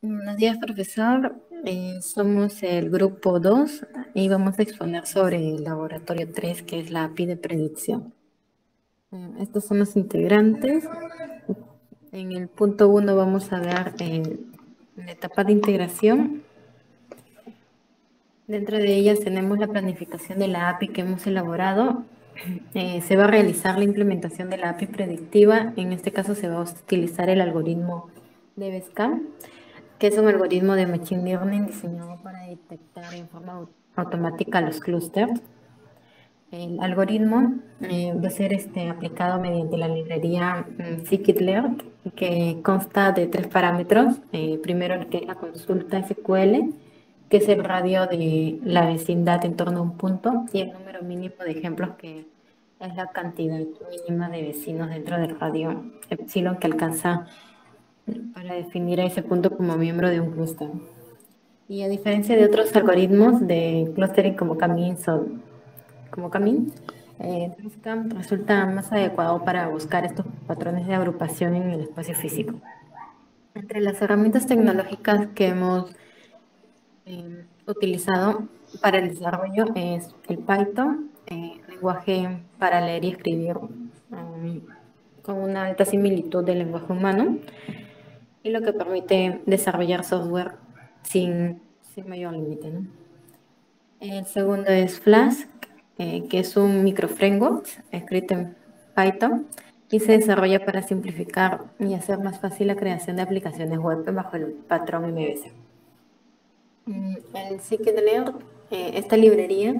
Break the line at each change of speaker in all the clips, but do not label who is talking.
Buenos días, profesor. Somos el grupo 2 y vamos a exponer sobre el laboratorio 3, que es la API de predicción. Estos son los integrantes. En el punto 1 vamos a ver la etapa de integración. Dentro de ellas tenemos la planificación de la API que hemos elaborado. Se va a realizar la implementación de la API predictiva. En este caso se va a utilizar el algoritmo de BESCAM, que es un algoritmo de Machine Learning diseñado para detectar en forma automática los clústeres. El algoritmo va a ser aplicado mediante la librería scikit-learn, que consta de tres parámetros. Primero, el que es la consulta SQL, que es el radio de la vecindad en torno a un punto, y el número mínimo de ejemplos, que es la cantidad mínima de vecinos dentro del radio epsilon que alcanza para definir a ese punto como miembro de un clúster. Y a diferencia de otros algoritmos de clustering como Camin, Basecamp resulta más adecuado para buscar estos patrones de agrupación en el espacio físico. Entre las herramientas tecnológicas que hemos utilizado para el desarrollo es el Python, lenguaje para leer y escribir con una alta similitud del lenguaje humano, y lo que permite desarrollar software sin mayor límite, ¿no? El segundo es Flask, que es un microframework escrito en Python y se desarrolla para simplificar y hacer más fácil la creación de aplicaciones web bajo el patrón MVC. El scikit-learn, esta librería,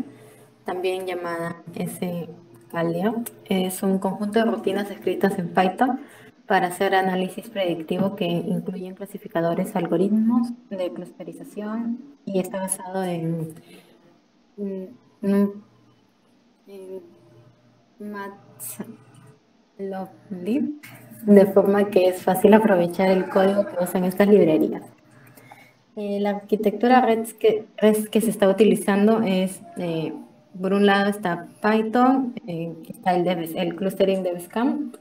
también llamada sklearn, es un conjunto de rutinas escritas en Python para hacer análisis predictivo que incluyen clasificadores, algoritmos de clusterización, y está basado en Matplotlib, de forma que es fácil aprovechar el código que usan estas librerías. La arquitectura REST que se está utilizando es, por un lado está Python, que está el clustering de Basecamp.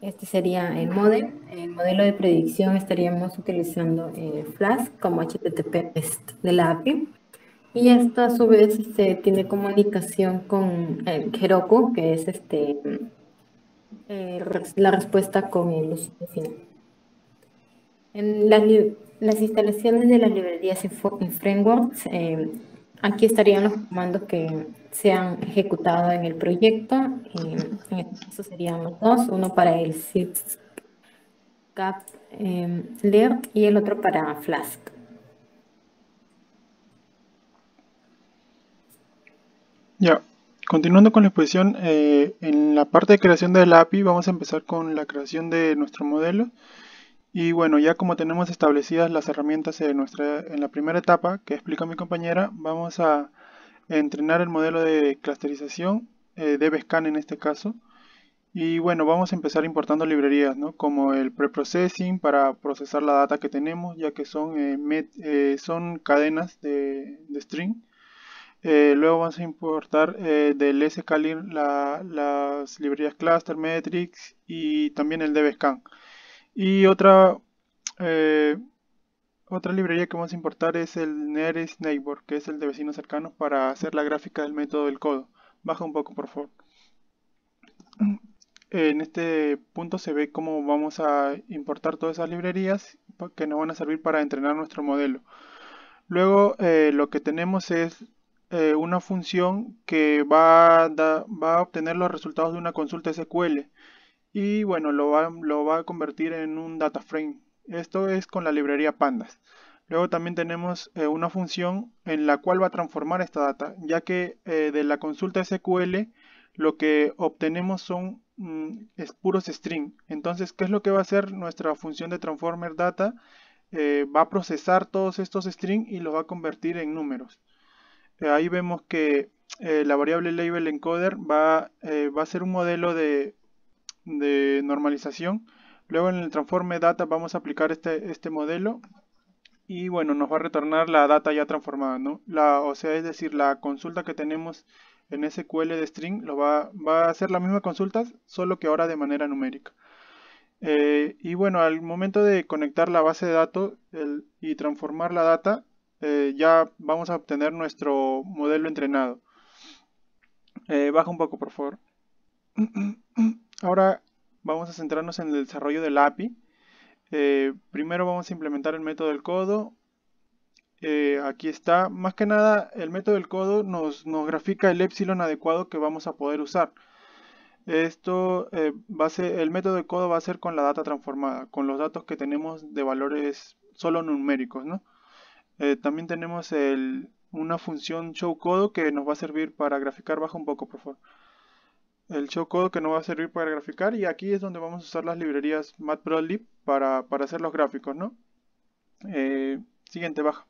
Este sería el modem. El modelo de predicción estaríamos utilizando Flask como HTTP REST de la API. Y esto a su vez tiene comunicación con el Heroku, que es la respuesta con el usuario final. En las instalaciones de las librerías y frameworks, aquí estarían los comandos que se han ejecutado en el proyecto. En este caso serían los dos, uno para el SysCap Learn y el otro para Flask.
Ya, continuando con la exposición, en la parte de creación de la API vamos a empezar con la creación de nuestro modelo. Y bueno, ya como tenemos establecidas las herramientas en la primera etapa que explica mi compañera, vamos a entrenar el modelo de clusterización, DBSCAN en este caso. Y bueno, vamos a empezar importando librerías, ¿no? Como el preprocessing para procesar la data que tenemos, ya que son cadenas de string. Luego vamos a importar del sklearn las librerías cluster, metrics y también el dbscan. Y eh, otra librería que vamos a importar es el nearest neighbor, que es el de vecinos cercanos, para hacer la gráfica del método del codo. Baja un poco, por favor. En este punto se ve cómo vamos a importar todas esas librerías que nos van a servir para entrenar nuestro modelo. Luego lo que tenemos es una función que va a obtener los resultados de una consulta SQL y bueno, lo va a convertir en un data frame. Esto es con la librería pandas. Luego también tenemos una función en la cual va a transformar esta data, ya que de la consulta SQL lo que obtenemos es puros string. Entonces, ¿qué es lo que va a hacer nuestra función de transformer data? Va a procesar todos estos strings y los va a convertir en números. Ahí vemos que la variable label encoder va a ser un modelo de normalización. Luego en el transforme data vamos a aplicar este modelo y bueno, nos va a retornar la data ya transformada, ¿no? O sea, es decir, la consulta que tenemos en SQL de string va a hacer la misma consulta, solo que ahora de manera numérica. Y bueno, al momento de conectar la base de datos y transformar la data, ya vamos a obtener nuestro modelo entrenado. Baja un poco, por favor. Ahora vamos a centrarnos en el desarrollo de la API. Primero vamos a implementar el método del codo. Aquí está. Más que nada, el método del codo nos grafica el epsilon adecuado que vamos a poder usar. Esto el método de codo va a ser con la data transformada, con los datos que tenemos de valores solo numéricos, ¿no? También tenemos una función showCodo que nos va a servir para graficar. Baja un poco, por favor. El showCodo que nos va a servir para graficar, y aquí es donde vamos a usar las librerías Matplotlib para hacer los gráficos, ¿no? Siguiente, baja.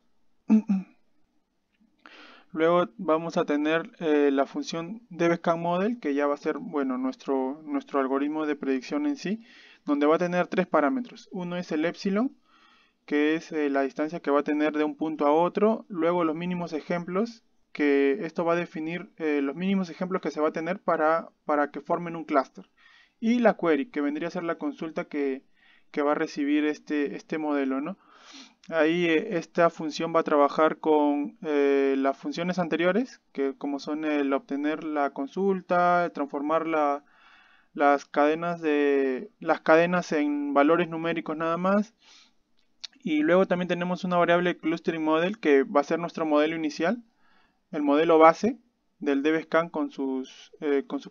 Luego vamos a tener la función DBScanModel, que ya va a ser, bueno, nuestro algoritmo de predicción en sí, donde va a tener tres parámetros. Uno es el epsilon, que es la distancia que va a tener de un punto a otro. Luego los mínimos ejemplos, que esto va a definir los mínimos ejemplos que se va a tener para que formen un clúster. Y la query, que vendría a ser la consulta que va a recibir este modelo, ¿no? Ahí esta función va a trabajar con las funciones anteriores, que como son el obtener la consulta, transformar las cadenas en valores numéricos nada más. Y luego también tenemos una variable clustering model que va a ser nuestro modelo inicial, el modelo base del DBScan con sus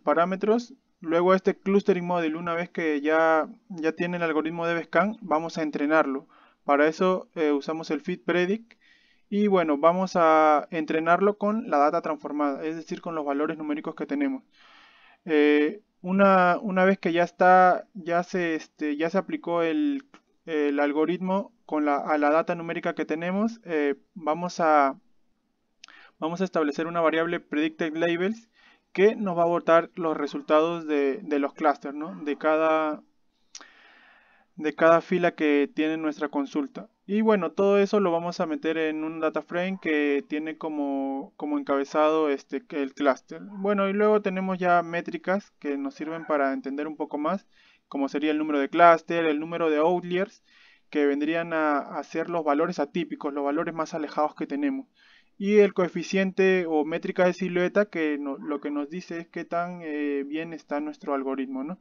parámetros. Luego este clustering model, una vez que ya tiene el algoritmo DBScan, vamos a entrenarlo. Para eso usamos el FitPredict y bueno, vamos a entrenarlo con la data transformada, es decir, con los valores numéricos que tenemos. Una vez que ya se aplicó el algoritmo a la data numérica que tenemos, vamos a establecer una variable predictedLabels que nos va a botar los resultados de los clústeres, ¿no? de cada fila que tiene nuestra consulta. Y bueno, todo eso lo vamos a meter en un data frame que tiene como encabezado el clúster. Bueno, y luego tenemos ya métricas que nos sirven para entender un poco más, como sería el número de clúster, el número de outliers, que vendrían a ser los valores atípicos, los valores más alejados que tenemos. Y el coeficiente o métrica de silueta, que lo que nos dice es qué tan bien está nuestro algoritmo, ¿no?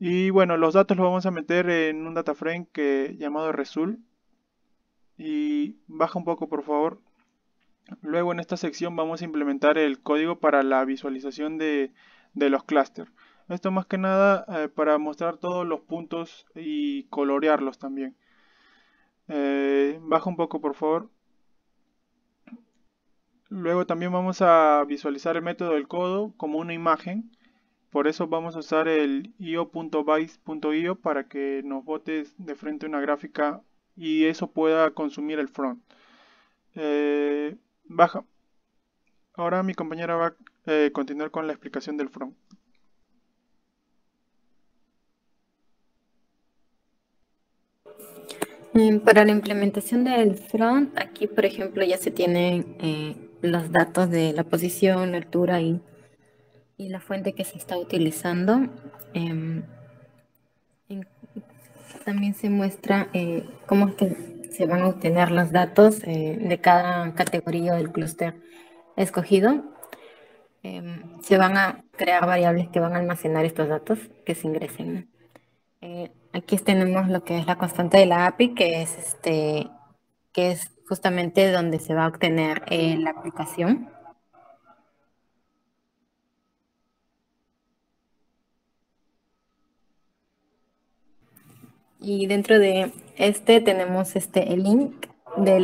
Y bueno, los datos los vamos a meter en un data frame llamado result. Y baja un poco, por favor. Luego en esta sección vamos a implementar el código para la visualización de los clústeres. Esto más que nada para mostrar todos los puntos y colorearlos también. Baja un poco, por favor. Luego también vamos a visualizar el método del codo como una imagen. Por eso vamos a usar el io.base.io para que nos bote de frente una gráfica y eso pueda consumir el front. Baja. Ahora mi compañera va a continuar con la explicación del front.
Para la implementación del front, aquí por ejemplo ya se tienen los datos de la posición, la altura y la fuente que se está utilizando. También se muestra cómo es que se van a obtener los datos de cada categoría del clúster escogido. Se van a crear variables que van a almacenar estos datos que se ingresen, ¿no? Aquí tenemos lo que es la constante de la API, que es justamente donde se va a obtener la aplicación. Y dentro de tenemos el link de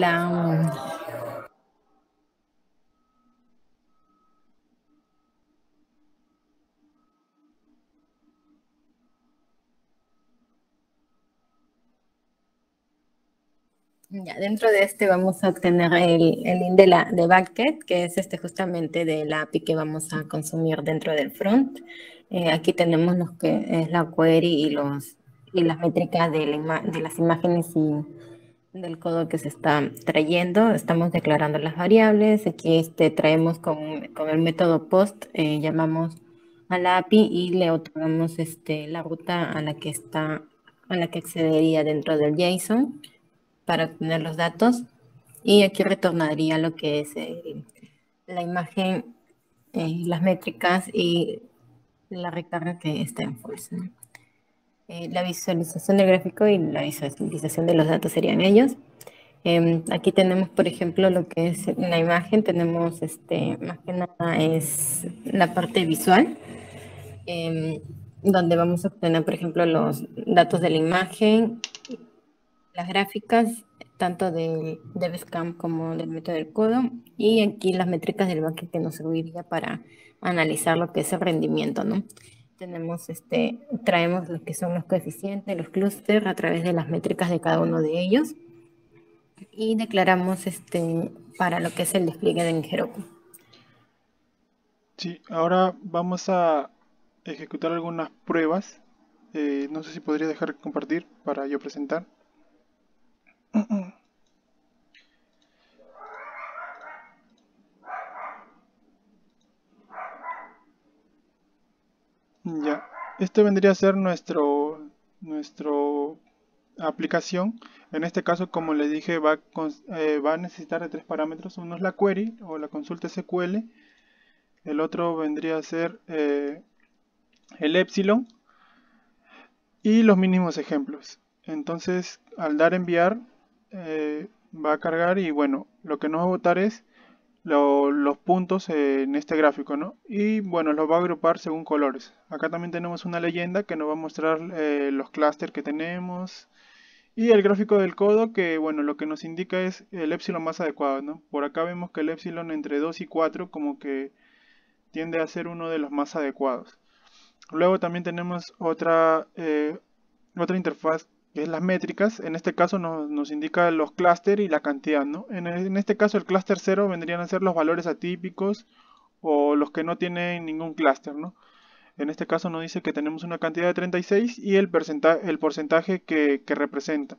dentro de vamos a obtener el link de Backend, que es justamente de la API que vamos a consumir dentro del front. Aquí tenemos lo que es la query y las métricas de las imágenes y del codo que se está trayendo. Estamos declarando las variables. Aquí traemos con el método post, llamamos a la API y le otorgamos la ruta a la que accedería dentro del JSON para obtener los datos. Y aquí retornaría lo que es la imagen, las métricas y la recarga que está en false, ¿no? La visualización del gráfico y la visualización de los datos serían ellos. Aquí tenemos, por ejemplo, lo que es la imagen. Tenemos, más que nada, es la parte visual, em, donde vamos a obtener, por ejemplo, los datos de la imagen, las gráficas, tanto de DevScam como del método del codo, y aquí las métricas del backend que nos serviría para analizar lo que es el rendimiento, ¿no? Tenemos, traemos lo que son los coeficientes, los clústeres a través de las métricas de cada uno de ellos y declaramos para lo que es el despliegue de Heroku.
Sí, ahora vamos a ejecutar algunas pruebas. No sé si podría dejar de compartir para yo presentar. Ya, este vendría a ser nuestro aplicación. En este caso, como les dije, va a necesitar de tres parámetros. Uno es la query o la consulta SQL. El otro vendría a ser el epsilon y los mínimos ejemplos. Entonces, al dar enviar, va a cargar y bueno, lo que nos va a botar es los puntos en este gráfico, ¿no? Y bueno, los va a agrupar según colores. Acá también tenemos una leyenda que nos va a mostrar los clústeres que tenemos y el gráfico del codo que, bueno, lo que nos indica es el epsilon más adecuado, ¿no? Por acá vemos que el epsilon entre 2 y 4 como que tiende a ser uno de los más adecuados. Luego también tenemos otra interfaz que es las métricas. En este caso nos indica los clústeres y la cantidad, ¿no? En este caso el clúster 0 vendrían a ser los valores atípicos o los que no tienen ningún clúster, ¿no? En este caso nos dice que tenemos una cantidad de 36 y el porcentaje que representa.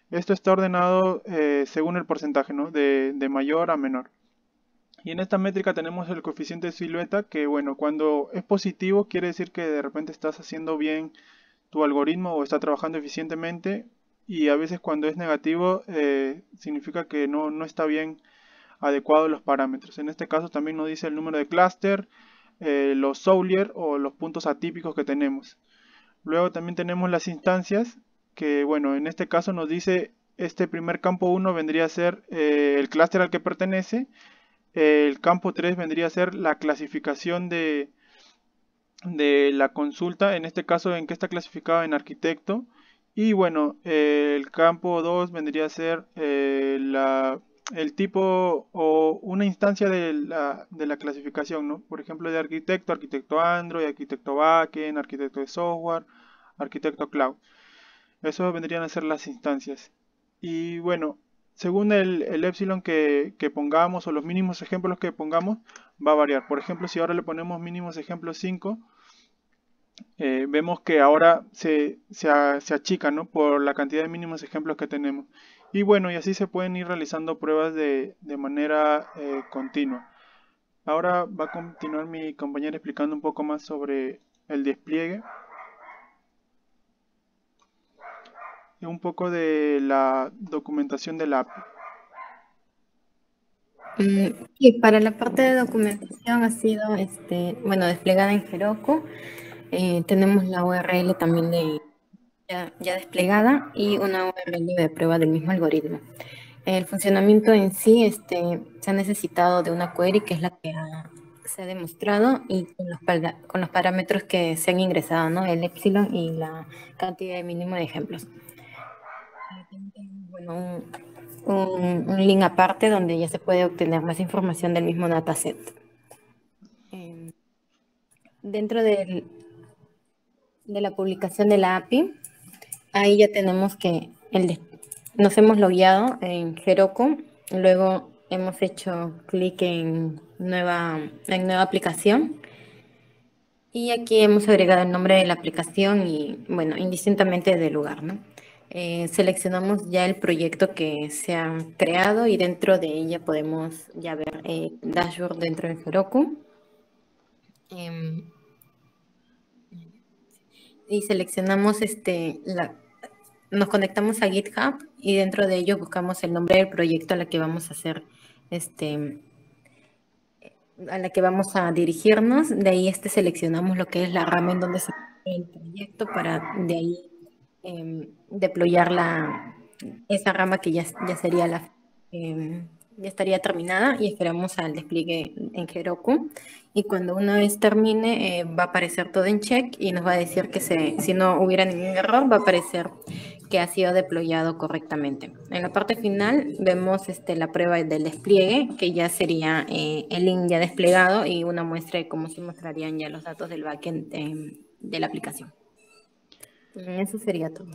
Esto está ordenado según el porcentaje, ¿no? De mayor a menor. Y en esta métrica tenemos el coeficiente de silueta que, bueno, cuando es positivo quiere decir que de repente estás haciendo bien tu algoritmo o está trabajando eficientemente, y a veces cuando es negativo significa que no está bien adecuado los parámetros. En este caso también nos dice el número de clúster, los Soulier o los puntos atípicos que tenemos. Luego también tenemos las instancias que, bueno, en este caso nos dice este primer campo 1 vendría a ser el clúster al que pertenece. El campo 3 vendría a ser la clasificación de la consulta, en este caso en que está clasificado en arquitecto. Y bueno, el campo 2 vendría a ser el tipo o una instancia de la clasificación, ¿no? Por ejemplo, de arquitecto, arquitecto Android, arquitecto backend, arquitecto de software, arquitecto cloud. Eso vendrían a ser las instancias. Y bueno, según el epsilon que pongamos o los mínimos ejemplos que pongamos, va a variar. Por ejemplo, si ahora le ponemos mínimos ejemplos 5, vemos que ahora se achica, ¿no? Por la cantidad de mínimos ejemplos que tenemos. Y bueno, y así se pueden ir realizando pruebas de manera continua. Ahora va a continuar mi compañera explicando un poco más sobre el despliegue y un poco de la documentación de la API.
Y para la parte de documentación ha sido, bueno, desplegada en Heroku. Tenemos la URL también ya desplegada y una URL de prueba del mismo algoritmo. El funcionamiento en sí, se ha necesitado de una query que es la que se ha demostrado y con los parámetros que se han ingresado, ¿no? El epsilon y la cantidad de mínimo de ejemplos. Bueno, un link aparte donde ya se puede obtener más información del mismo dataset. Dentro de la publicación de la API, ahí ya tenemos que nos hemos logueado en Heroku, luego hemos hecho clic en nueva aplicación y aquí hemos agregado el nombre de la aplicación y, bueno, indistintamente del lugar, ¿no? Seleccionamos ya el proyecto que se ha creado y dentro de ella podemos ya ver dashboard dentro de Heroku. y seleccionamos nos conectamos a GitHub y dentro de ello buscamos el nombre del proyecto a la que vamos a hacer, este, a la que vamos a dirigirnos. De ahí seleccionamos lo que es la rama en donde se encuentra el proyecto para de ahí deployar esa rama que ya sería ya estaría terminada y esperamos al despliegue en Heroku. Y cuando una vez termine, va a aparecer todo en check y nos va a decir que si no hubiera ningún error, va a aparecer que ha sido deployado correctamente. En la parte final vemos la prueba del despliegue, que ya sería el link ya desplegado y una muestra de cómo se mostrarían ya los datos del backend de la aplicación. Eso sería todo.